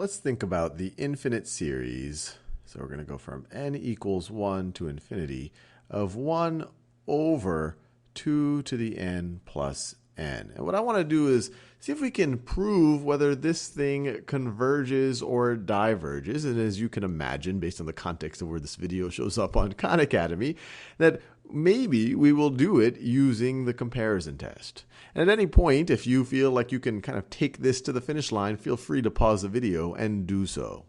let's think about the infinite series. So we're going to go from n equals 1 to infinity of 1 over 2 to the n plus n. And what I want to do is see if we can prove whether this thing converges or diverges. And as you can imagine, based on the context of where this video shows up on Khan Academy, that maybe we will do it using the comparison test. And at any point, if you feel like you can kind of take this to the finish line, feel free to pause the video and do so.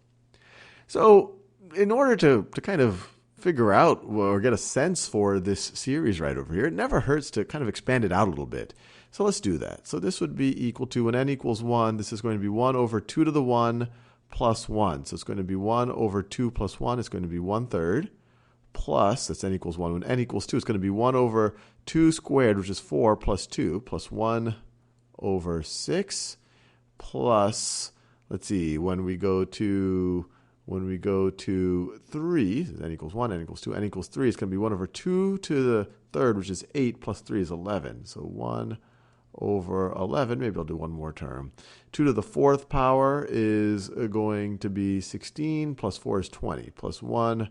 So in order to kind of figure out or get a sense for this series right over here, it never hurts to kind of expand it out a little bit. So let's do that. So this would be equal to, when n equals 1, this is going to be 1 over 2 to the 1 plus 1. So it's going to be 1 over 2 plus 1. It's going to be 1/3. Plus, that's n equals 1. When n equals 2, it's going to be 1 over 2 squared, which is 4, plus 2, plus 1 over 6, plus, let's see, when we go to 3, n equals 1, n equals 2, n equals 3, it's going to be 1 over 2 to the third, which is 8, plus 3 is 11. So 1 over 11, maybe I'll do one more term. 2 to the fourth power is going to be 16, plus 4 is 20, plus 1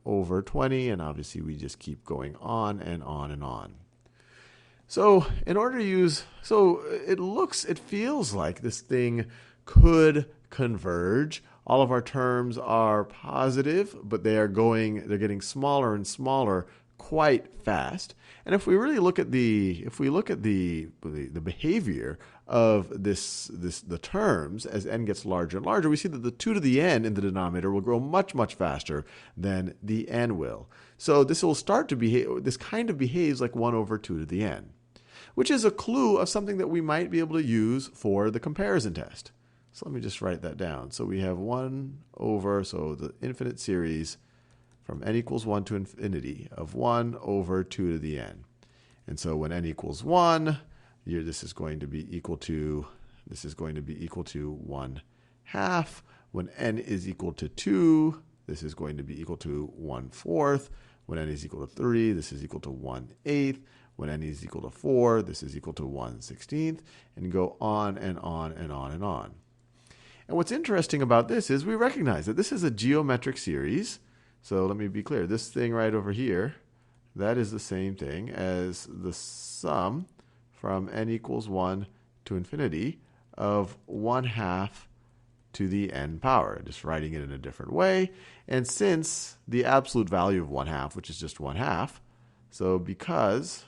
over 20, and obviously we just keep going on and on and on. So in order to use, so it feels like this thing could converge. All of our terms are positive, but they're getting smaller and smaller quite fast. And if we really look at the behavior of the terms as n gets larger and larger, we see that the 2 to the n in the denominator will grow much, much faster than the n will. So this will start to behave, this kind of behaves like 1 over 2 to the n, which is a clue of something that we might be able to use for the comparison test. So let me just write that down. So we have 1 over, so the infinite series from n equals 1 to infinity of 1 over 2 to the n. And so when n equals 1, this is going to be equal to 1/2. When n is equal to 2, this is going to be equal to 1/4. When n is equal to 3, this is equal to 1/8. When n is equal to 4, this is equal to 1/16, and go on and on and on and on. And what's interesting about this is we recognize that this is a geometric series. So let me be clear. This thing right over here, that is the same thing as the sum from n equals 1 to infinity of 1/2 to the n power. Just writing it in a different way. And since the absolute value of 1/2, which is just 1/2, so because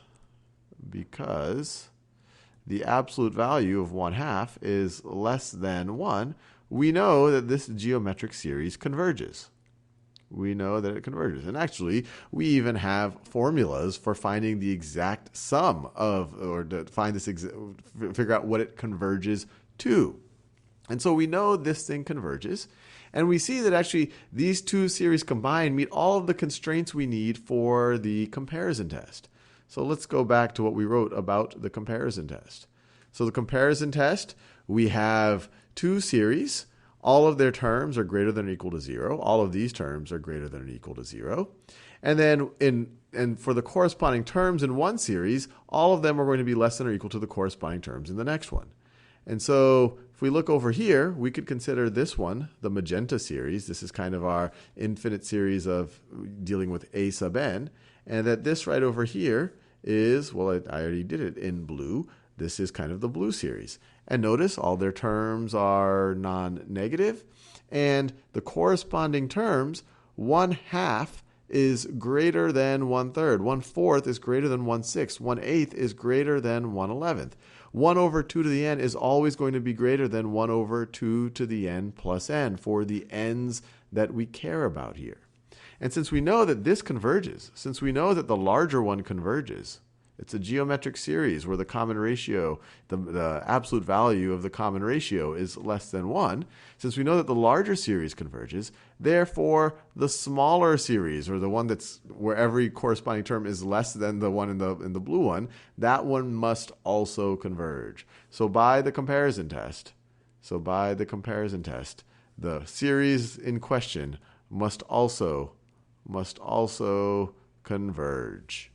the absolute value of 1/2 is less than 1, we know that this geometric series converges. We know that it converges. And actually, we even have formulas for finding the exact sum of, or to find this, figure out what it converges to. And so we know this thing converges. And we see that actually these two series combined meet all of the constraints we need for the comparison test. So let's go back to what we wrote about the comparison test. So the comparison test, we have two series. All of their terms are greater than or equal to 0. All of these terms are greater than or equal to 0. And then for the corresponding terms in one series, all of them are going to be less than or equal to the corresponding terms in the next one. And so if we look over here, we could consider this one, the magenta series. This is kind of our infinite series of dealing with a sub n. And that this right over here is, well, I already did it in blue. This is kind of the blue series. And notice all their terms are non-negative. And the corresponding terms, 1/2 is greater than 1/3. 1/4 is greater than 1/6. 1/8 is greater than 1/11. 1 over 2 to the n is always going to be greater than 1 over 2 to the n plus n for the n's that we care about here. And since we know that this converges, since we know that the larger one converges, it's a geometric series where the common ratio, the absolute value of the common ratio is less than 1. Since we know that the larger series converges, therefore the smaller series, or the one that's where every corresponding term is less than the one in the blue one, that one must also converge. So by the comparison test, the series in question must also converge.